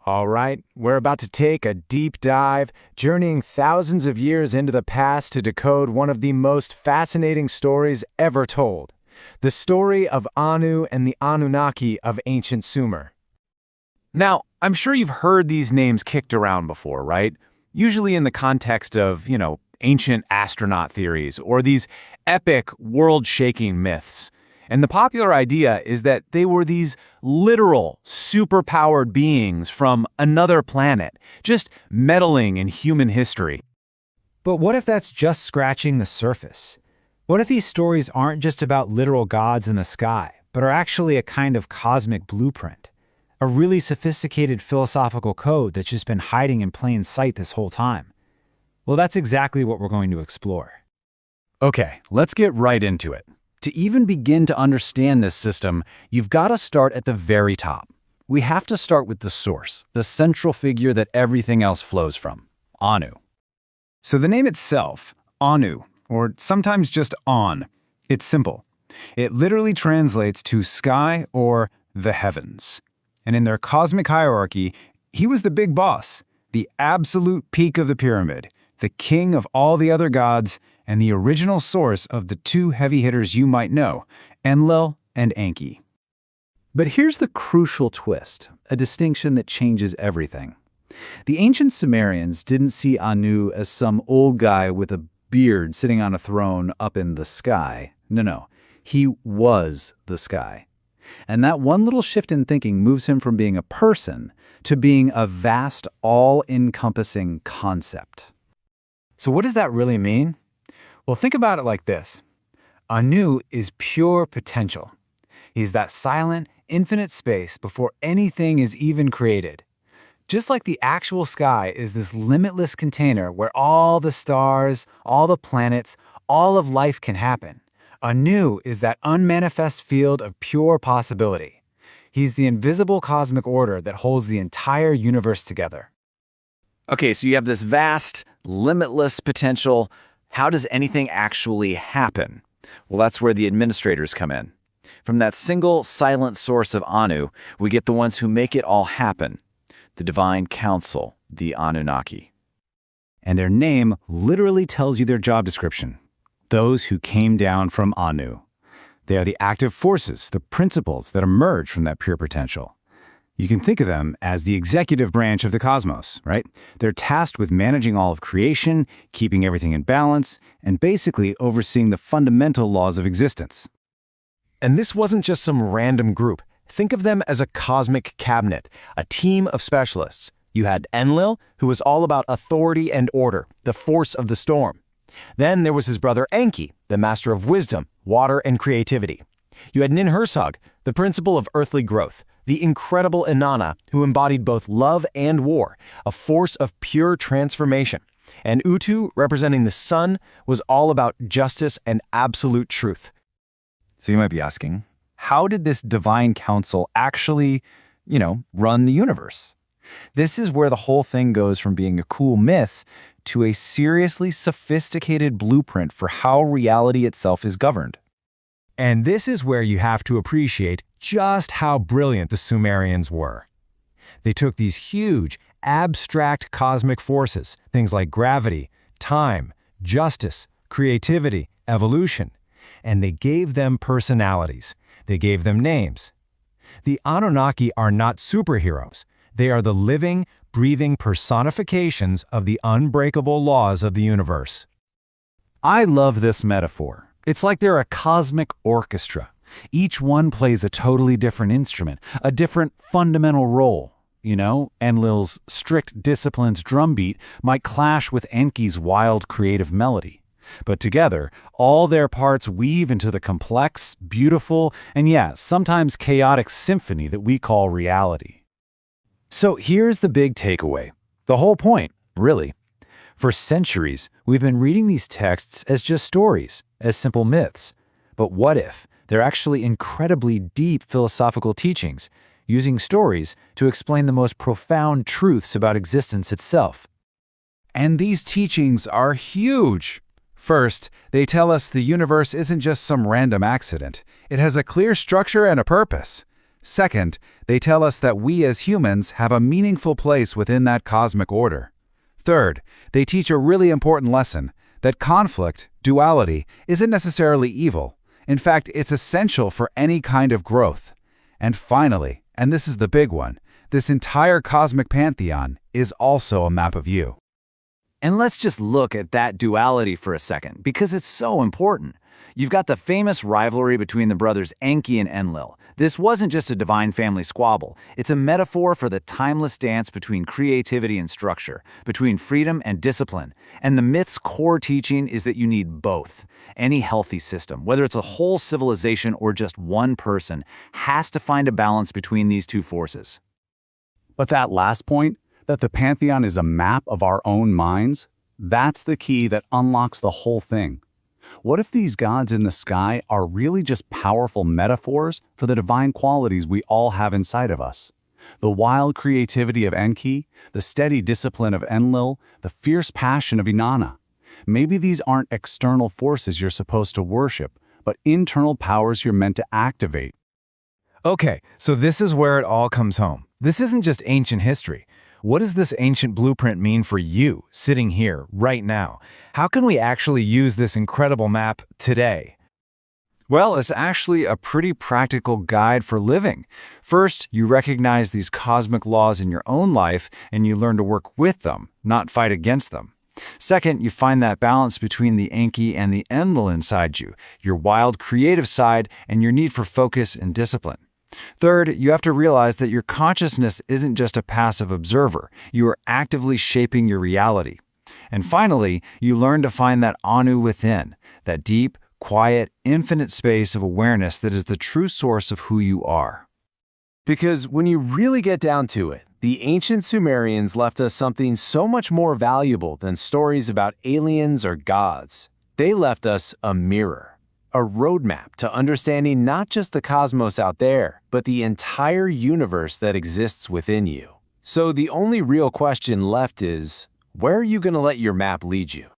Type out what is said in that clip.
All right, we're about to take a deep dive, journeying thousands of years into the past to decode one of the most fascinating stories ever told. The story of Anu and the Anunnaki of ancient Sumer. Now, I'm sure you've heard these names kicked around before, right? Usually in the context of, ancient astronaut theories or these epic, world-shaking myths. And the popular idea is that they were these literal, superpowered beings from another planet, just meddling in human history. But what if that's just scratching the surface? What if these stories aren't just about literal gods in the sky, but are actually a kind of cosmic blueprint? A really sophisticated philosophical code that's just been hiding in plain sight this whole time? Well, that's exactly what we're going to explore. Okay, let's get right into it. To even begin to understand this system, you've got to start at the very top. We have to start with the source, the central figure that everything else flows from, Anu. So the name itself, Anu, or sometimes just On, it's simple. It literally translates to sky or the heavens. And in their cosmic hierarchy, he was the big boss, the absolute peak of the pyramid, the king of all the other gods, and the original source of the two heavy hitters you might know, Enlil and Enki. But here's the crucial twist, a distinction that changes everything. The ancient Sumerians didn't see Anu as some old guy with a beard sitting on a throne up in the sky. No, he was the sky. And that one little shift in thinking moves him from being a person to being a vast, all-encompassing concept. So what does that really mean? Well, think about it like this. Anu is pure potential. He's that silent, infinite space before anything is even created. Just like the actual sky is this limitless container where all the stars, all the planets, all of life can happen. Anu is that unmanifest field of pure possibility. He's the invisible cosmic order that holds the entire universe together. Okay, so you have this vast, limitless potential. How does anything actually happen? Well, that's where the administrators come in. From that single, silent source of Anu, we get the ones who make it all happen. The Divine Council, the Anunnaki. And their name literally tells you their job description. Those who came down from Anu. They are the active forces, the principles that emerge from that pure potential. You can think of them as the executive branch of the cosmos, right? They're tasked with managing all of creation, keeping everything in balance, and basically overseeing the fundamental laws of existence. And this wasn't just some random group. Think of them as a cosmic cabinet, a team of specialists. You had Enlil, who was all about authority and order, the force of the storm. Then there was his brother Enki, the master of wisdom, water, and creativity. You had Ninhursag, the principle of earthly growth, the incredible Inanna, who embodied both love and war, a force of pure transformation. And Utu, representing the sun, was all about justice and absolute truth. So you might be asking, how did this divine council actually, run the universe? This is where the whole thing goes from being a cool myth to a seriously sophisticated blueprint for how reality itself is governed. And this is where you have to appreciate just how brilliant the Sumerians were. They took these huge, abstract cosmic forces, things like gravity, time, justice, creativity, evolution, and they gave them personalities. They gave them names. The Anunnaki are not superheroes. They are the living, breathing personifications of the unbreakable laws of the universe. I love this metaphor. It's like they're a cosmic orchestra. Each one plays a totally different instrument, a different fundamental role. Enlil's strict discipline's drumbeat might clash with Enki's wild creative melody. But together, all their parts weave into the complex, beautiful, and sometimes chaotic symphony that we call reality. So here's the big takeaway. The whole point, really. For centuries, we've been reading these texts as just stories, as simple myths. But what if they're actually incredibly deep philosophical teachings, using stories to explain the most profound truths about existence itself? And these teachings are huge. First, they tell us the universe isn't just some random accident. It has a clear structure and a purpose. Second, they tell us that we as humans have a meaningful place within that cosmic order. Third, they teach a really important lesson, that conflict, duality, isn't necessarily evil. In fact, it's essential for any kind of growth. And finally, and this is the big one, this entire cosmic pantheon is also a map of you. And let's just look at that duality for a second, because it's so important. You've got the famous rivalry between the brothers Enki and Enlil. This wasn't just a divine family squabble. It's a metaphor for the timeless dance between creativity and structure, between freedom and discipline. And the myth's core teaching is that you need both. Any healthy system, whether it's a whole civilization or just one person, has to find a balance between these two forces. But that last point, that the pantheon is a map of our own minds, that's the key that unlocks the whole thing. What if these gods in the sky are really just powerful metaphors for the divine qualities we all have inside of us? The wild creativity of Enki, the steady discipline of Enlil, the fierce passion of Inanna. Maybe these aren't external forces you're supposed to worship, but internal powers you're meant to activate. Okay, so this is where it all comes home. This isn't just ancient history. What does this ancient blueprint mean for you, sitting here, right now? How can we actually use this incredible map today? Well, it's actually a pretty practical guide for living. First, you recognize these cosmic laws in your own life and you learn to work with them, not fight against them. Second, you find that balance between the Enki and the Enlil inside you, your wild creative side and your need for focus and discipline. Third, you have to realize that your consciousness isn't just a passive observer. You are actively shaping your reality. And finally, you learn to find that Anu within, that deep, quiet, infinite space of awareness that is the true source of who you are. Because when you really get down to it, the ancient Sumerians left us something so much more valuable than stories about aliens or gods. They left us a mirror. A roadmap to understanding not just the cosmos out there, but the entire universe that exists within you. So the only real question left is, where are you going to let your map lead you?